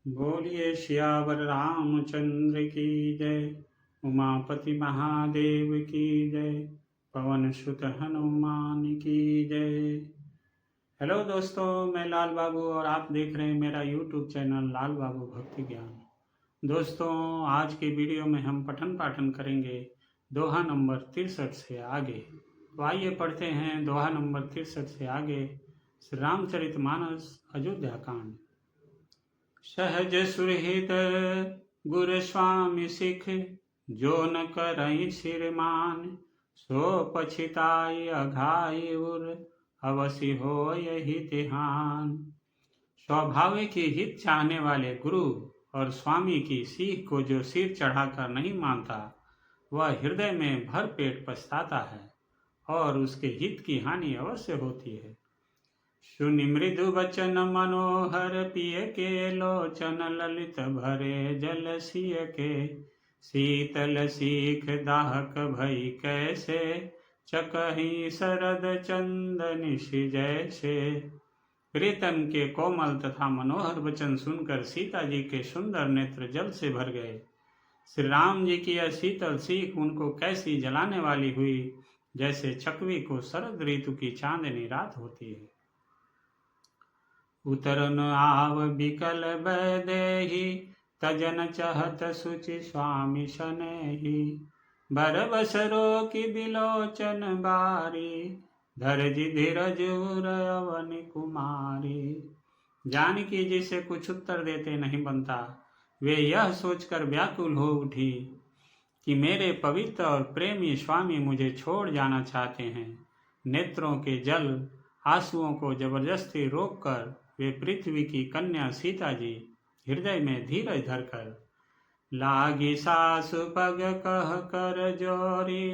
बोलिए सियावर रामचंद्र की जय। उमापति महादेव की जय। पवन सुत हनुमान की जय। हेलो दोस्तों, मैं लाल बाबू और आप देख रहे हैं मेरा यूट्यूब चैनल लाल बाबू भक्ति ज्ञान। दोस्तों, आज की वीडियो में हम पठन पाठन करेंगे दोहा नंबर 63 से आगे। तो आइए पढ़ते हैं दोहा नंबर 63 से आगे श्री रामचरितमानस अयोध्या कांड। सहज सुरहित गुर स्वामी सिख, जो न करई सिर मान, सो पछिताई अघाई उर, अवश्य हो यही तिहान। स्वाभाविक ही हित चाहने वाले गुरु और स्वामी की सीख को जो सिर चढ़ाकर नहीं मानता, वह हृदय में भर पेट पछताता है और उसके हित की हानि अवश्य होती है। सुनि मृदु वचन मनोहर, पिय के लोचन ललित भरे जल सिय के। शीतल सीख दाहक भई कैसे, चकहि शरद चंदन जैसे। प्रीतम के कोमल तथा मनोहर वचन सुनकर सीता जी के सुंदर नेत्र जल से भर गए। श्री राम जी की यह शीतल सीख उनको कैसी जलाने वाली हुई, जैसे चकवी को शरद ऋतु की चांदनी रात होती है। उतरन आव बिकल बैदेही, तजन चहत सुचि स्वामी सनेही। बरबस रोकि बिलोचन बारी, धरजि धीरज उर अवनि कुमारी। जानकी जी से कुछ उत्तर देते नहीं बनता। वे यह सोचकर व्याकुल हो उठी कि मेरे पवित्र और प्रेमी स्वामी मुझे छोड़ जाना चाहते हैं। नेत्रों के जल आंसुओं को जबरदस्ती रोककर वे पृथ्वी की कन्या सीता जी हृदय में धीरज धरकर, लागी सासु पग कह कर जोरी,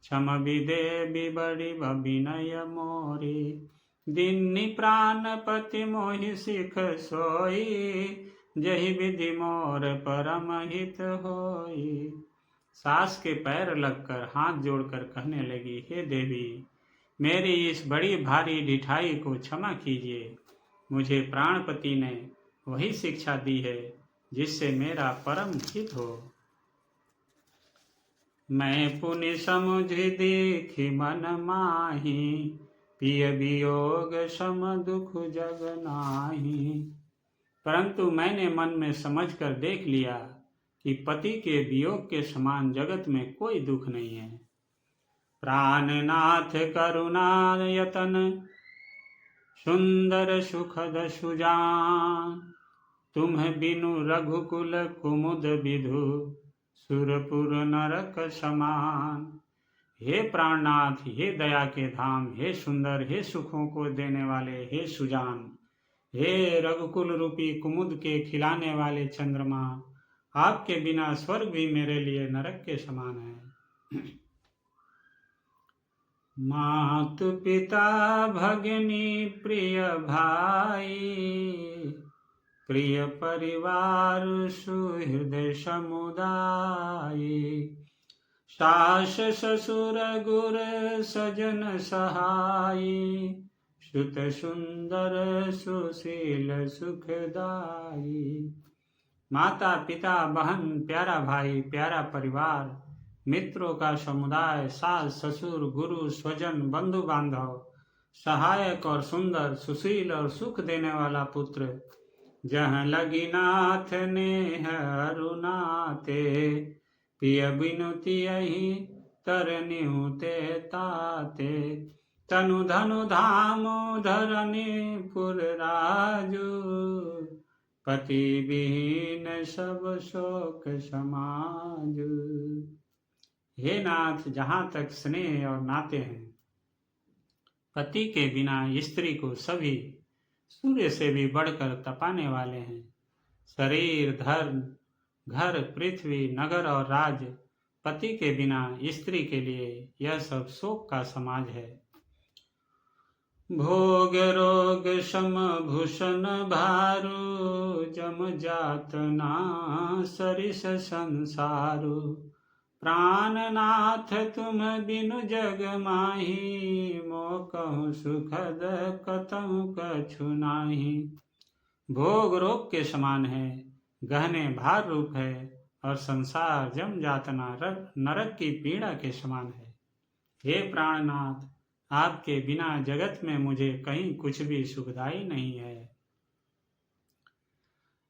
क्षम विदे बिबड़ी विनय मोरी। दिन्नी प्राणपति मोहि सिख सोई, जहि विधि मोर परम हित होई। सास के पैर लगकर हाथ जोड़कर कहने लगी, हे देवी, मेरी इस बड़ी भारी ढिठाई को क्षमा कीजिए। मुझे प्राणपति ने वही शिक्षा दी है जिससे मेरा परम हित हो। मैं पुनि समुझि देखि मन माही, पिय वियोग सम दुख जग नाही। परंतु मैंने मन में समझकर देख लिया कि पति के वियोग के समान जगत में कोई दुख नहीं है। प्राणनाथ करुणा यतन, सुंदर सुखद सुजान। तुम्ह बिनु रघुकुल कुमुद विधु, सुरपुर नरक समान। हे प्राणनाथ, हे दया के धाम, हे सुंदर, हे सुखों को देने वाले, हे सुजान, हे रघुकुल रूपी कुमुद के खिलाने वाले चंद्रमा, आपके बिना स्वर्ग भी मेरे लिए नरक के समान है। मातु पिता भगिनी प्रिय भाई, प्रिय परिवार सुहृदय समुदाय। सास ससुर गुर सजन सहाय, सुत सुंदर सुशील सुखदाई। माता पिता बहन प्यारा भाई प्यारा परिवार, मित्रों का समुदाय, सास ससुर गुरु स्वजन बंधु बांधव, सहायक और सुंदर सुशील और सुख देने वाला पुत्र। जहाँ लगी नाथ ने अरुनाते, पिय बिनुति यही तरनिहुते ताते। तनु धनु धाम धरनी पुर राजू, पति विहीन सब शोक समाजू। हे नाथ, जहाँ तक स्नेह और नाते हैं, पति के बिना स्त्री को सभी सूर्य से भी बढ़कर तपाने वाले हैं। शरीर, धर्म, घर, पृथ्वी, नगर और राज्य, पति के बिना स्त्री के लिए यह सब शोक का समाज है। भोग रोग सम भूषण भारू, जम जातना सरिस संसारू। प्राणनाथ तुम बिनु जग माही, मो कहूँ सुखद कतहु कछु नाही। भोग रोग के समान है, गहने भार रूप है और संसार जम जातना नरक की पीड़ा के समान है। हे प्राणनाथ, आपके बिना जगत में मुझे कहीं कुछ भी सुखदाई नहीं है।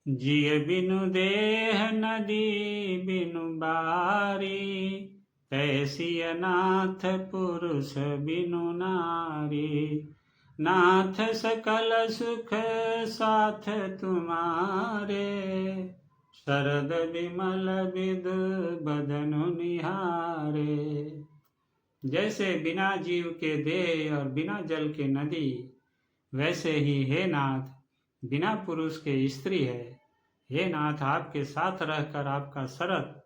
जिय बिनु देह नदी बिनु बारी, तैसी अनाथ पुरुष बिनु नारी। नाथ सकल सुख साथ तुम्हारे, शरद विमल विद बदनु निहारे। जैसे बिना जीव के देह और बिना जल के नदी, वैसे ही हे नाथ बिना पुरुष के स्त्री है। हे नाथ, आपके साथ रहकर आपका शरद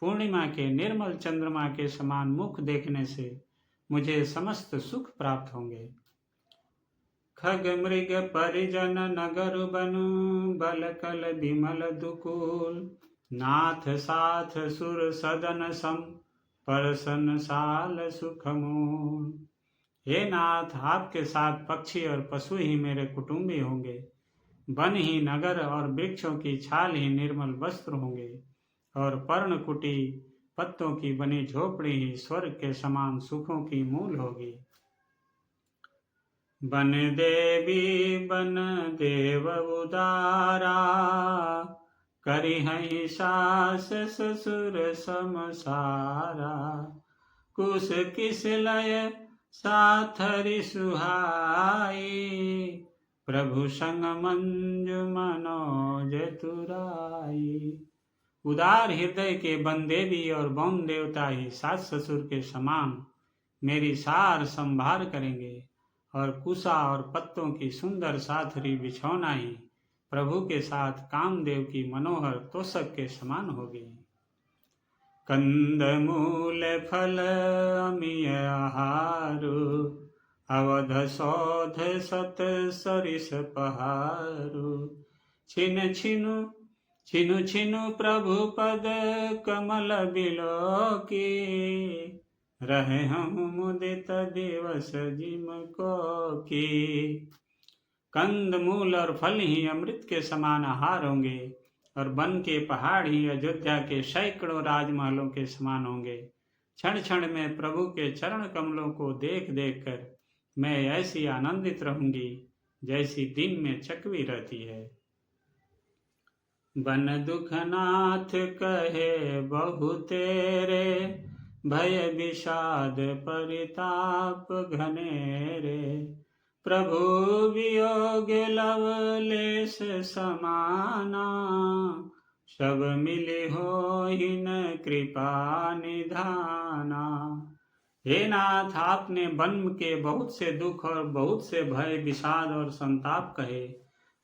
पूर्णिमा के निर्मल चंद्रमा के समान मुख देखने से मुझे समस्त सुख प्राप्त होंगे। खग मृग परिजन नगर बनु, बल कल विमल दुकुल। नाथ साथ सुर सदन सम, परसन साल सुख मूल। हे नाथ, आपके साथ पक्षी और पशु ही मेरे कुटुंबी होंगे। वन ही नगर और वृक्षों की छाल ही निर्मल वस्त्र होंगे, और पर्णकुटी पत्तों की बनी झोपड़ी ही स्वर्ग के समान सुखों की मूल होगी। बन देवी बन देव उदारा, करिहै सास ससुर समसारा। कुश किस लय साथरि सुहाई, प्रभु संग मंजु मनोज तुराई। उदार हृदय के बन देवी और बौन देवता ही सास ससुर के समान मेरी सार संभार करेंगे, और कुशा और पत्तों की सुंदर साथरी बिछौना ही प्रभु के साथ कामदेव की मनोहर तोषक के समान होगी। कंद मूल फल अमिय आहारु, अवध सौध सत सरिस पहारु। छिन छिनु छिनु छिनु प्रभु पद कमल बिलोकी, रहे हम मुदित दिवस जिम को की। कंद मूल और फल ही अमृत के समान आहार होंगे, और वन के पहाड़ ही अयोध्या के सैकड़ों राजमहलों के समान होंगे। क्षण क्षण में प्रभु के चरण कमलों को देख देख कर मैं ऐसी आनंदित रहूंगी जैसी दिन में चकवी रहती है। बन दुखनाथ कहे बहु तेरे, भय विषाद परिताप घनेरे। प्रभु वियोग लवलेश समाना, सब मिले हो हिन कृपा निधाना। हे नाथ, आपने वन के बहुत से दुख और बहुत से भय विषाद और संताप कहे,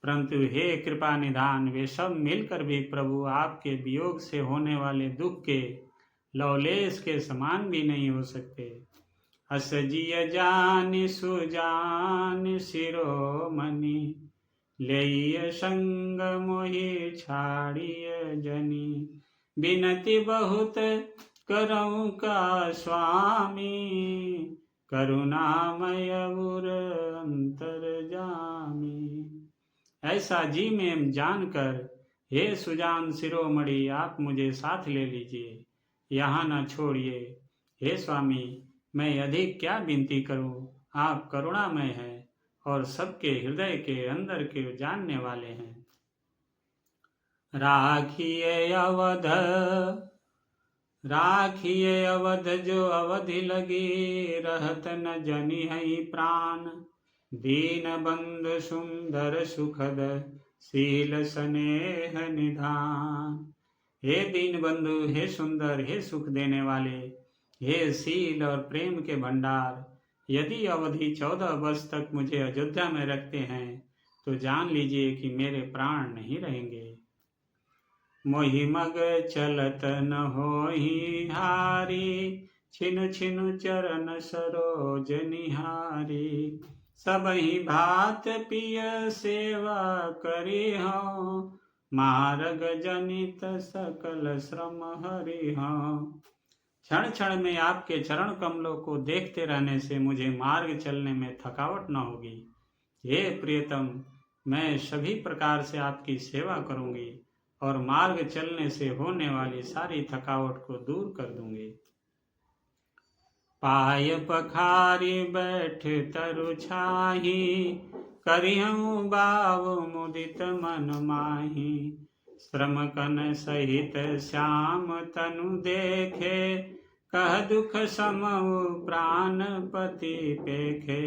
परंतु हे कृपा निधान, वे सब मिलकर भी प्रभु आपके वियोग से होने वाले दुख के लवलेश के समान भी नहीं हो सकते। अस जिय जान सुजान शिरोमणि, लेय संग मोहि छाड़िय जनी। बिनती बहुत करऊं का स्वामी, करुणामय उर अंतर जामी। ऐसा जी में जानकर हे सुजान शिरोमणि, आप मुझे साथ ले लीजिए, यहाँ न छोड़िए। हे स्वामी, मैं अधिक क्या विनती करूं, आप करुणामय हैं और सबके हृदय के अंदर के जानने वाले हैं। राखिए अवध जो अवधि लगी, रहत न जनी है प्राण। दीन बंधु सुंदर सुखद, शील स्नेह निधान। हे दीन बंधु, हे सुंदर, हे सुख देने वाले, हे शील और प्रेम के भंडार, यदि अवधि 14 वर्ष तक मुझे अयोध्या में रखते हैं तो जान लीजिए कि मेरे प्राण नहीं रहेंगे। मोहि मग चलत न होहि हारी, छिनु छिनु चरण सरोज निहारी। सबहि भात पिय सेवा करी हूँ, मार्ग जनित सकल श्रम हरि हूँ। क्षण क्षण में आपके चरण कमलों को देखते रहने से मुझे मार्ग चलने में थकावट न होगी। हे प्रियतम, मैं सभी प्रकार से आपकी सेवा करूंगी और मार्ग चलने से होने वाली सारी थकावट को दूर कर दूंगी। पाय पखारी बैठ तरु छाही, करिहूँ बाव मुदित मन माही। श्रम कन सहित श्याम तनु देखे, कह दुख समऊ प्राण पति पेखे।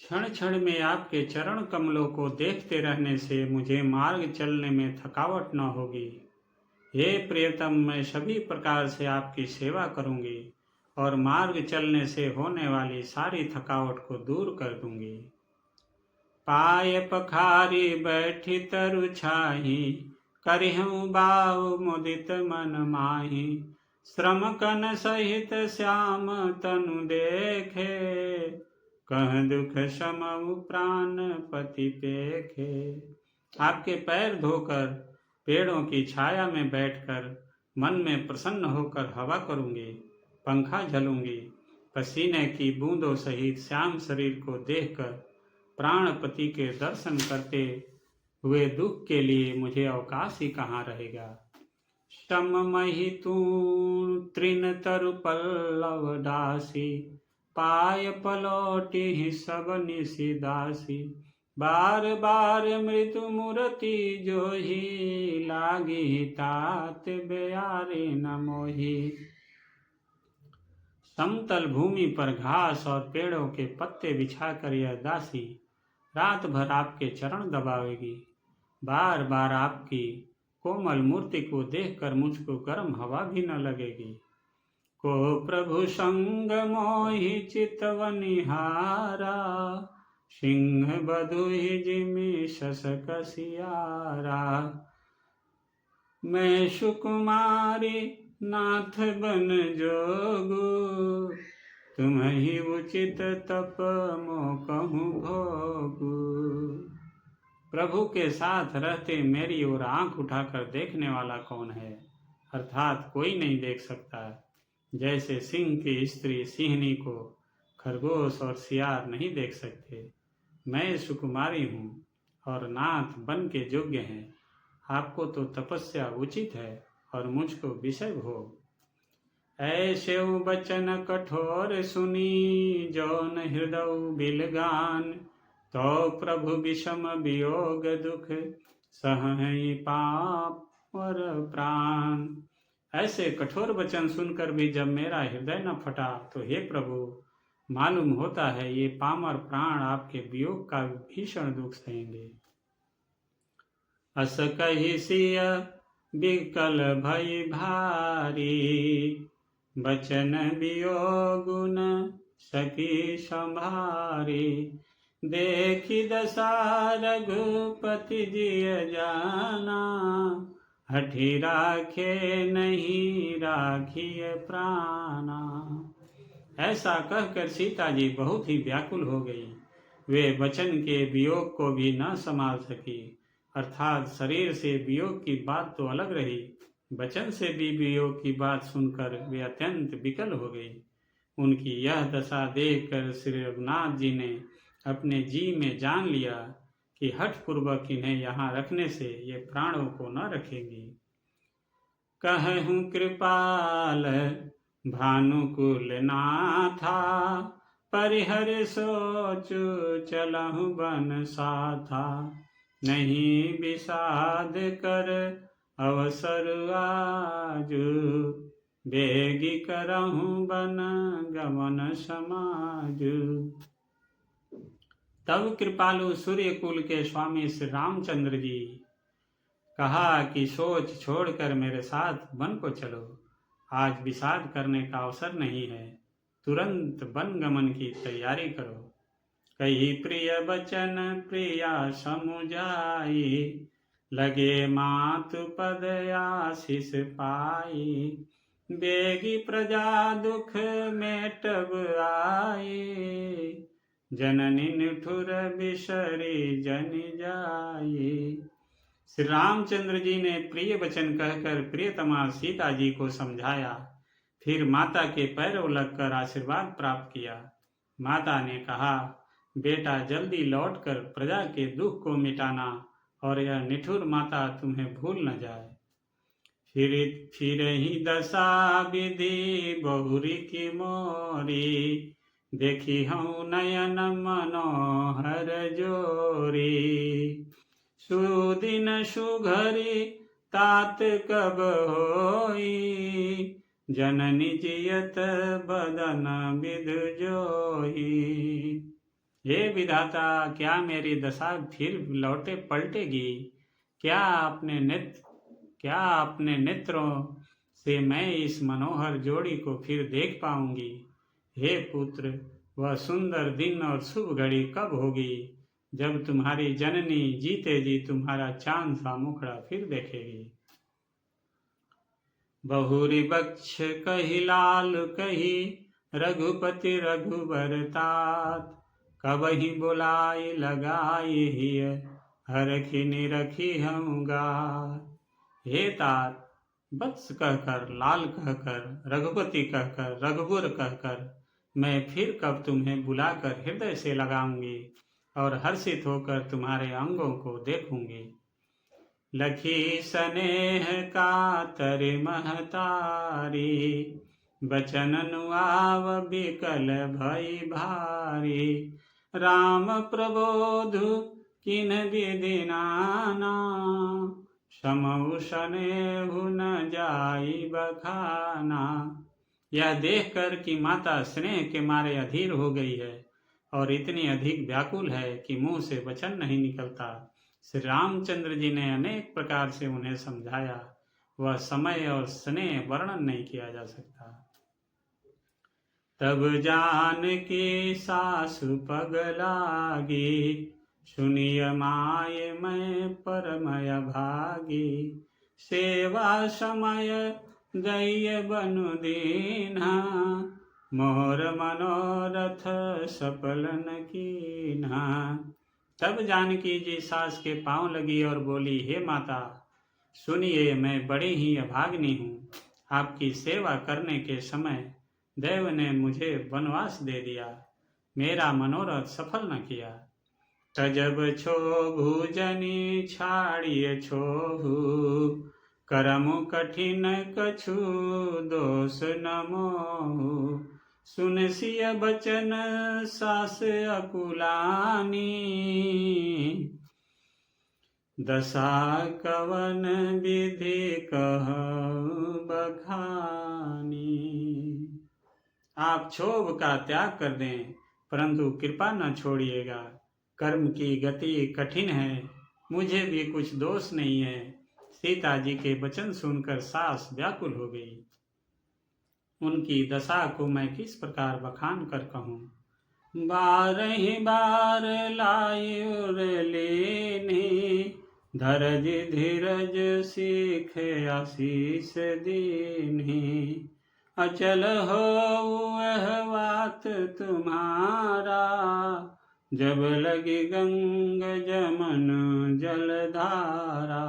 क्षण क्षण में आपके चरण कमलों को देखते रहने से मुझे मार्ग चलने में थकावट न होगी। हे प्रियतम, मैं सभी प्रकार से आपकी सेवा करूंगी और मार्ग चलने से होने वाली सारी थकावट को दूर कर दूंगी। पाय पखारी बैठी तरु छाही, करिहूँ बाव मुदित मन माही। श्रम कन सहित श्याम तनु देखे, कह दुख समऊ प्राण पति पेखे। आपके पैर धोकर पेड़ों की छाया में बैठकर मन में प्रसन्न होकर हवा करूंगी, पंखा झलूंगी। पसीने की बूंदों सहित श्याम शरीर को देखकर प्राणपति के दर्शन करते हुए दुख के लिए मुझे अवकाश ही कहाँ रहेगा। शम मही तू तृण तरु पल्लव दासी, पाय पलौटी सब निशि दासी। बार बार मृत्यु मूर्ति जो ही, लागी तात बेयारे न मोही। समतल भूमि पर घास और पेड़ों के पत्ते बिछाकर यह दासी रात भर आपके चरण दबावेगी। बार बार आपकी कोमल मूर्ति को देखकर मुझको गर्म हवा भी न लगेगी। को प्रभु संग मोहि चितवनिहारा, सिंह बधुहि जिमि शशक सियारा। मैं सुकुमारी नाथ बन जोगु, तुम ही उचित तप मो कहूँ भोगु। प्रभु के साथ रहते मेरी ओर आंख उठाकर देखने वाला कौन है, अर्थात कोई नहीं देख सकता। जैसे सिंह की स्त्री सिंहनी को खरगोश और सियार नहीं देख सकते, मैं सुकुमारी हूँ और नाथ बन के योग्य हैं। आपको तो तपस्या उचित है और मुझको विषय भोग। ऐसे बचन कठोर सुनी, जौन हृदय बिलगान। तो प्रभु विषम वियोग दुख, सहहि पाप और प्राण। ऐसे कठोर वचन सुनकर भी जब मेरा हृदय न फटा, तो हे प्रभु, मालूम होता है ये पामर प्राण आपके वियोग का भीषण दुख सहेंगे। अस कहि सिय विकल भई भारी, बचन वियोग न सकी संभारी। देखी दशा रघुपति जिय जाना, हठी राखे नहीं राखिए प्राणा। ऐसा कहकर सीता जी बहुत ही व्याकुल हो गई। वे वचन के वियोग को भी न संभाल सकी, अर्थात शरीर से वियोग की बात तो अलग रही, वचन से भी वियोग की बात सुनकर वे अत्यंत विकल हो गई। उनकी यह दशा देखकर श्री रघुनाथ जी ने अपने जी में जान लिया कि हठपूर्वक इन्हें यहाँ रखने से ये प्राणों को न रखेंगी। कहूँ कृपाल भानुकुल नाथा, परिहर सोचु चलहु बन साथा। नहीं विषाद कर अवसर आजु, बेगी करहूँ बन गमन समाजु। तब कृपालु सूर्य कुल के स्वामी श्री रामचंद्र जी कहा कि सोच छोड़कर मेरे साथ वन को चलो, आज विषाद करने का अवसर नहीं है, तुरंत वन गमन की तैयारी करो। कही प्रिय बचन प्रिया समुझाई, लगे मातु पद आशीष पाई, बेगी प्रजा दुख मेटब आई, जननी निठुर बिसरी जन जाई। श्री रामचंद्र जी ने प्रिय वचन कहकर प्रियतमा सीता जी को समझाया, फिर माता के पैरों लगकर आशीर्वाद प्राप्त किया। माता ने कहा, बेटा जल्दी लौटकर प्रजा के दुख को मिटाना और यह निठुर माता तुम्हें भूल न जाए। फिर ही दशा विधि बहुरी की मोरी, देखी हूँ नयन मनोहर जोरी, सुदिन सुघरी तात कब होई, जननी जियत बदन विधु जोई। हे विधाता, क्या मेरी दशा फिर लौटे पलटेगी? क्या अपने नेत्रों से मैं इस मनोहर जोड़ी को फिर देख पाऊंगी? हे पुत्र, वह सुंदर दिन और शुभ घड़ी कब होगी जब तुम्हारी जननी जीते जी तुम्हारा चांद सा मुखड़ा फिर देखेगी? बहुरी बक्ष कही लाल कही, रघुपति रघुबर तात, कबहि बुलाई लगाई हिय, हरखि निरखी हम गात। हे तात, वत्स कहकर, लाल कहकर, रघुपति कहकर, रघुबर कहकर मैं फिर कब तुम्हें बुलाकर हृदय से लगाऊंगी और हर्षित होकर तुम्हारे अंगों को देखूंगी। लखी स्नेह कातर महतारी, बचन नुआव बिकल भई भारी, राम प्रबोधु किन विधि नाना, समऊ स्नेहु न जाई बखाना। यह देखकर कि माता स्नेह के मारे अधीर हो गई है और इतनी अधिक व्याकुल है कि मुंह से वचन नहीं निकलता, श्री रामचंद्र जी ने अनेक प्रकार से उन्हें समझाया। वह समय और स्नेह वर्णन नहीं किया जा सकता। तब जानकी सासु पगलागी, सुनिय माय मैं परमय भागी, सेवा समय दैय बनु दीन्हा, मोर मनोरथ सफल न कीन्हा। तब जानकी जी सास के पांव लगी और बोली, हे माता सुनिए, मैं बड़ी ही अभागिनी हूँ। आपकी सेवा करने के समय देव ने मुझे वनवास दे दिया, मेरा मनोरथ सफल न किया। तजब छोभु जनी छाड़िए छोहु, करमु कठिन कछु दोष न मोहु, सुनसिय बचन सास अकुलानी, दशा कवन विधि कहु बखानी। आप क्षोभ का त्याग कर दें, परंतु कृपा न छोड़िएगा। कर्म की गति कठिन है, मुझे भी कुछ दोष नहीं है। सीता जी के वचन सुनकर सास व्याकुल हो गई। उनकी दशा को मैं किस प्रकार बखान कर कहूँ। बारहि बार लायुर लेनी, धरज धीरज सीख आशीष दीन्ही, अचल हो वह बात तुम्हारा, जब लगी गंग जमन जलधारा।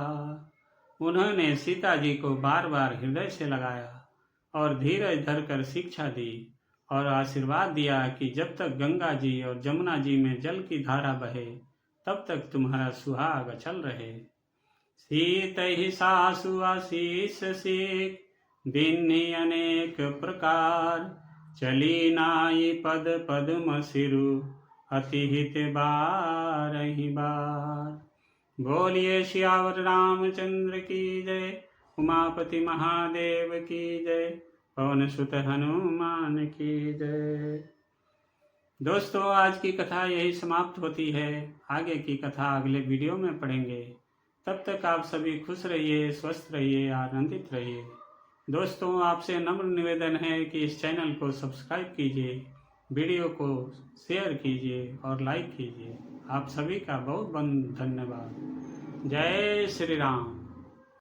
उन्होंने सीता जी को बार बार हृदय से लगाया और धीरज धरकर शिक्षा दी और आशीर्वाद दिया कि जब तक गंगा जी और जमुना जी में जल की धारा बहे तब तक तुम्हारा सुहाग अचल रहे। सीत ही सासु आशीष सीख, दीन्ही अनेक प्रकार, चली नाई पद पद्म सिरु, अति हित बारहि बार। बोलिए सियावर रामचंद्र की जय। उमापति महादेव की जय। पवन सुत हनुमान की जय। दोस्तों, आज की कथा यही समाप्त होती है। आगे की कथा अगले वीडियो में पढ़ेंगे। तब तक आप सभी खुश रहिए, स्वस्थ रहिए, आनंदित रहिए। दोस्तों, आपसे नम्र निवेदन है कि इस चैनल को सब्सक्राइब कीजिए, वीडियो को शेयर कीजिए और लाइक कीजिए। आप सभी का बहुत बहुत धन्यवाद। जय श्री राम।